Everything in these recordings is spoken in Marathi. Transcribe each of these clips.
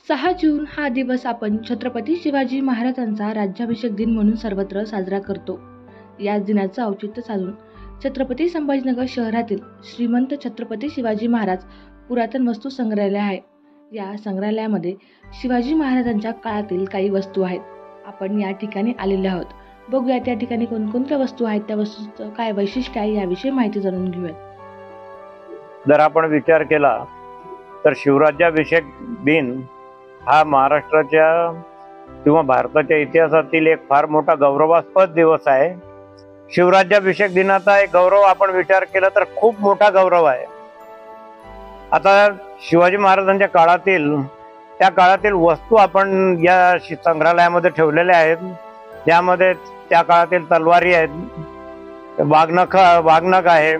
6 जून हा दिवस आपण छत्रपती शिवाजी महाराजांचा राज्याभिषेक दिन म्हणून सर्वत्र साजरा करतो. याच दिनाचं औचित्य साधून छत्रपती संभाजीनगर शहरातील श्रीमंत छत्रपती शिवाजी महाराज पुरातन वस्तू संग्रहालय आहे. या संग्रहालयामध्ये शिवाजी महाराजांच्या काळातील काही वस्तू आहेत. आपण या ठिकाणी आलेले आहोत. बघूया त्या ठिकाणी कोणकोणत्या वस्तू आहेत, त्या वस्तूचं काय वैशिष्ट्य आहे याविषयी माहिती जाणून घेऊयात. जर आपण विचार केला तर शिवराज्याभिषेक दिन हा महाराष्ट्राच्या किंवा भारताच्या इतिहासातील एक फार मोठा गौरवास्पद दिवस आहे. शिवराज्याभिषेक दिनाचा एक गौरव आपण विचार केला तर खूप मोठा गौरव आहे. आता शिवाजी महाराजांच्या त्या काळातील वस्तू आपण या संग्रहालयामध्ये ठेवलेल्या आहेत. त्यामध्ये त्या काळातील तलवारी आहेत, वाघनख आहे.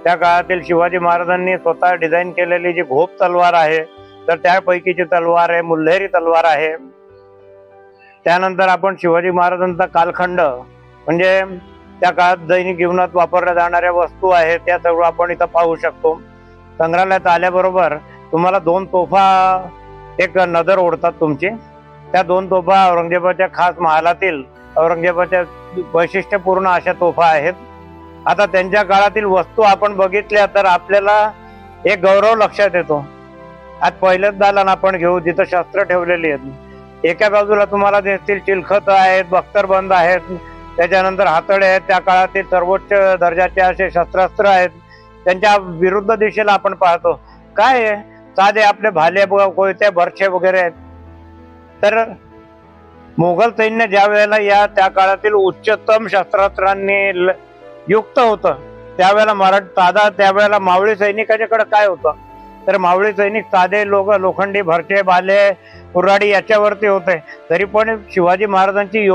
त्या काळातील शिवाजी महाराजांनी स्वतः डिझाईन केलेली जी घोप तलवार आहे तर त्यापैकीची तलवार आहे, मुल्हेरी तलवार आहे. त्यानंतर आपण शिवाजी महाराजांचा कालखंड म्हणजे त्या काळात दैनिक जीवनात वापरल्या जाणाऱ्या वस्तू आहेत त्या सगळं आपण इथं पाहू शकतो. संग्रहालयात आल्याबरोबर तुम्हाला 2 तोफा एक नजर ओढतात तुमची. त्या 2 तोफा औरंगजेबाच्या खास महालातील औरंगजेबाच्या वैशिष्ट्यपूर्ण अशा तोफा आहेत. आता त्यांच्या काळातील वस्तू आपण बघितल्या तर आपल्याला एक गौरव लक्षात येतो. आज पहिलेच दालन आपण घेऊ जिथं शस्त्र ठेवलेली आहेत. एका बाजूला तुम्हाला दिसतील चिलखत आहेत, बख्तरबंद आहेत, त्याच्यानंतर हातळे आहेत. त्या काळातील सर्वोच्च दर्जाचे असे शस्त्रास्त्र आहेत. त्यांच्या विरुद्ध दिशेला आपण पाहतो काय आहे, साधे आपले भाले, कोयते, बर्छे वगैरे आहेत. तर मोगल सैन्य ज्या वेळेला त्या काळातील उच्चतम शस्त्रास्त्रांनी युक्त होतं त्यावेळेला त्यावेळेला मावळी सैनिकाच्याकडे काय होतं तर मावळी सैनिक साधे लोखंडी भरचे, भाले, कुऱ्हाडी याच्यावरती होते. तरी पण शिवाजी महाराजांची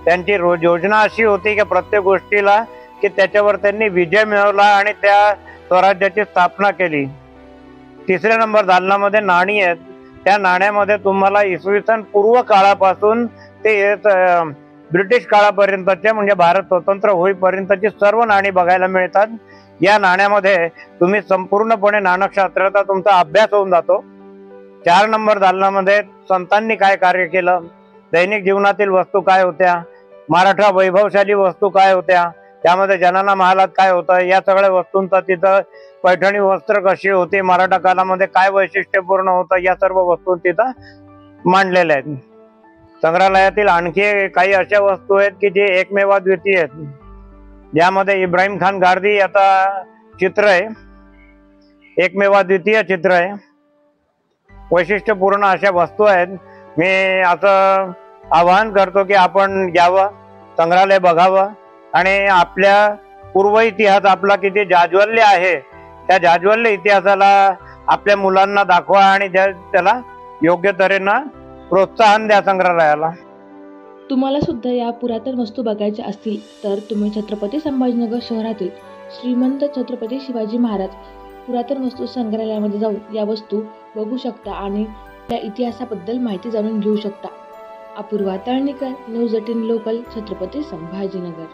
त्यांची योजना अशी होती की प्रत्येक गोष्टीला की त्याच्यावर त्यांनी विजय मिळवला आणि त्या स्वराज्याची स्थापना केली. 3ऱ्या नंबर दालनामध्ये नाणी आहेत. त्या नाण्यामध्ये तुम्हाला इसवी सन पूर्व काळापासून ते ब्रिटिश काळापर्यंतचे म्हणजे भारत स्वतंत्र होईपर्यंतची सर्व नाणी बघायला मिळतात. या नाण्यामध्ये तुम्ही संपूर्णपणे नाणकशास्त्राचा तुमचा अभ्यास होऊन जातो. 4 नंबर दालनामध्ये संतांनी काय कार्य केलं, दैनिक जीवनातील वस्तू काय होत्या, मराठा वैभवशाली वस्तू काय होत्या, त्यामध्ये जनाना महालात काय होतं, या सगळ्या वस्तूंचा तिथं पैठणी वस्त्र कशी होती, मराठा काळामध्ये काय वैशिष्ट्यपूर्ण होतं, या सर्व वस्तू तिथं मांडलेल्या आहेत. संग्रहालयातील आणखी काही अशा वस्तू आहेत की जे एकमेवाद्वितीय आहेत. ज्यामध्ये इब्राहिम खान गारदी याचा चित्र आहे, एकमेवाद्वितीय चित्र आहे. वैशिष्ट्यपूर्ण अशा वस्तू आहेत. मी असं आवाहन करतो की आपण यावं, संग्रहालय बघावं आणि आपल्या पूर्व इतिहास आपला किती जाज्वल्य आहे त्या जाज्वल्य इतिहासाला आपल्या मुलांना दाखवा आणि त्याला योग्य तऱ्हेनं प्रोत्साहन द्या संग्रहालयाला. तुम्हाला सुद्धा या पुरातन वस्तू बघायच्या असतील तर तुम्ही छत्रपती संभाजीनगर शहरातील श्रीमंत छत्रपती शिवाजी महाराज पुरातन वस्तू संग्रहालयामध्ये जाऊन या वस्तू बघू शकता आणि त्या इतिहासाबद्दल माहिती जाणून घेऊ शकता. Apurva Talnikar, news 18 local, Chhatrapati Sambhajinagar.